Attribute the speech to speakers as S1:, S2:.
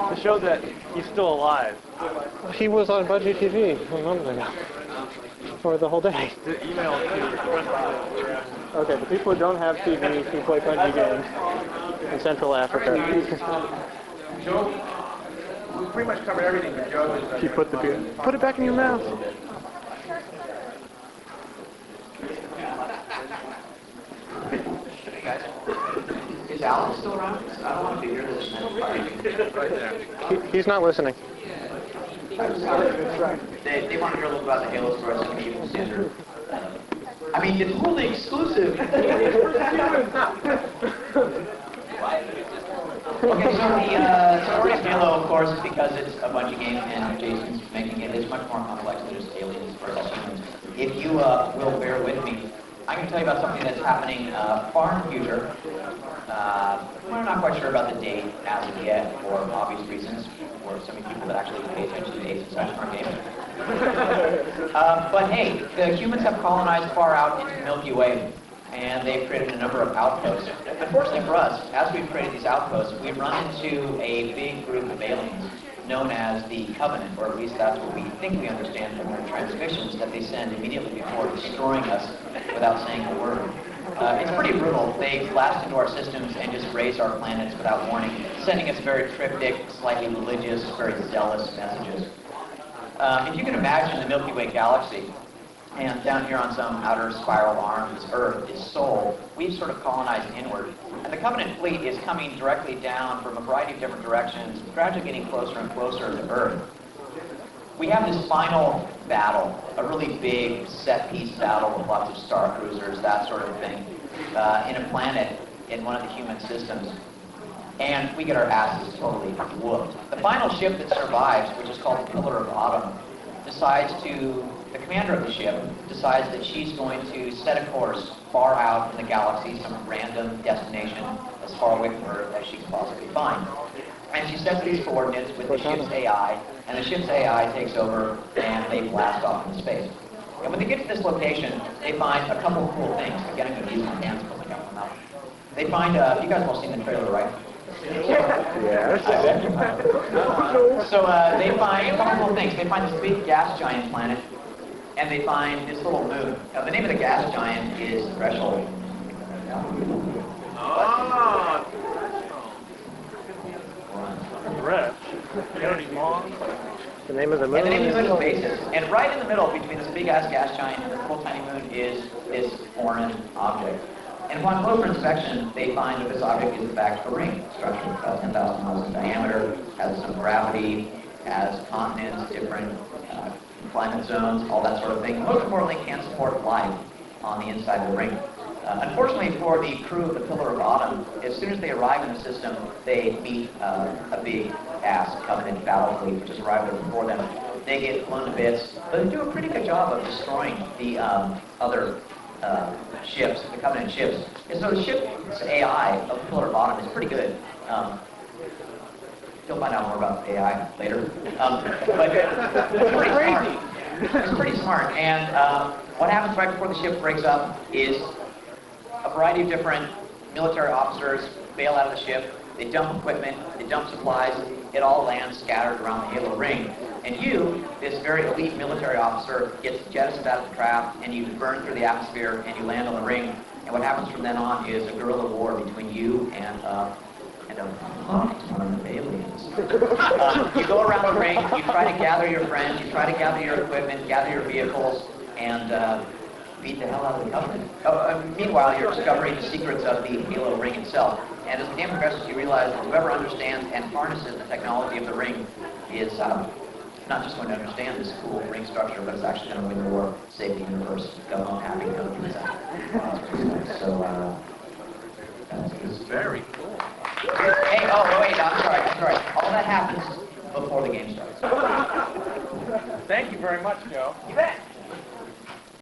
S1: To show that he's still alive.
S2: He was on BungieTV a moment ago. For the whole day.
S1: The email to
S2: Okay, the people who don't have TVs who play Bungie games in Central Africa.
S3: Joe, we pretty much covered everything, but Joe is...
S2: You put it back in your mouth.
S4: Hey guys, is Alex still around? I don't want to be here this minute.
S1: right there.
S2: He's not listening.
S4: They want to hear a little about the Halo story, so maybe you can stand there. I mean, it's totally exclusive. Okay, so the story of Halo, of course, is because it's a Bungie game and Jason's making it. It's much more complex than just aliens versus humans. If you will bear with me, I'm going to tell you about something that's happening far in the future. We're not quite sure about the date as of yet, for obvious reasons, for so many people that actually pay attention to dates and such in our games. But hey, the humans have colonized far out into the Milky Way, and they've created a number of outposts. Unfortunately for us, as we've created these outposts, we've run into a big group of aliens known as the Covenant, or at least that's what we think we understand from their transmissions that they send immediately before destroying us without saying a word. It's pretty brutal. They blast into our systems and just raise our planets without warning, sending us very cryptic, slightly religious, very zealous messages. If you can imagine the Milky Way galaxy, and down here on some outer spiral arm, this Earth, its soul, we've sort of colonized inward. And the Covenant fleet is coming directly down from a variety of different directions, gradually getting closer and closer to Earth. We have this final battle, a really big set-piece battle with lots of star cruisers, that sort of thing, in a planet in one of the human systems. And we get our asses totally whooped. The final ship that survives, which is called the Pillar of Autumn, the commander of the ship decides that she's going to set a course far out in the galaxy, some random destination as far away from Earth as she can possibly find. And she sets these coordinates with the ship's AI, and the ship's AI takes over, and they blast off into space. And when they get to this location, they find a couple of cool things. Again, I'm going to use my hands because I got them out. They find, you guys all seen the trailer, right?
S2: Yes.
S4: So they find a couple of cool things. They find this big gas giant planet, and they find this little moon. Now, the name of the gas giant is Threshold.
S1: Ah! Thresh.
S2: The name of the moon.
S4: And the name of the moon is Basis. And right in the middle, between this big-ass gas giant and the little tiny moon, is this foreign object. And upon closer inspection, they find that this object is in fact a ring structure, about 10,000 miles in diameter, has some gravity, has continents, different climate zones, all that sort of thing. Most importantly, can support life on the inside of the ring. Unfortunately for the crew of the Pillar of Autumn, as soon as they arrive in the system, they meet a big-ass Covenant battle fleet, which has arrived there before them. They get blown to bits, but they do a pretty good job of destroying the other ships, the Covenant ships. And so the ship's AI of the Pillar of Autumn is pretty good. You'll find out more about AI later. But it's pretty smart. It's pretty smart. And what happens right before the ship breaks up is a variety of different military officers bail out of the ship. They dump equipment, they dump supplies. It all lands scattered around the Halo ring. And you, this very elite military officer, gets jettisoned out of the craft, and you burn through the atmosphere, and you land on the ring. And what happens from then on is a guerrilla war between you and a lot of aliens. You go around the ring, you try to gather your friends, you try to gather your equipment, gather your vehicles, and beat the hell out of the Covenant. Meanwhile, you're discovering the secrets of the Halo ring itself. And as the game progresses, you realize that whoever understands and harnesses the technology of the ring is not just going to understand this cool ring structure, but is actually going to win the war, save the universe, go home happy, go to pizza. So,
S1: It's very cool.
S4: Hey, oh, wait, I'm sorry. All that happens before the game starts.
S1: Thank you very much, Joe.
S4: You bet.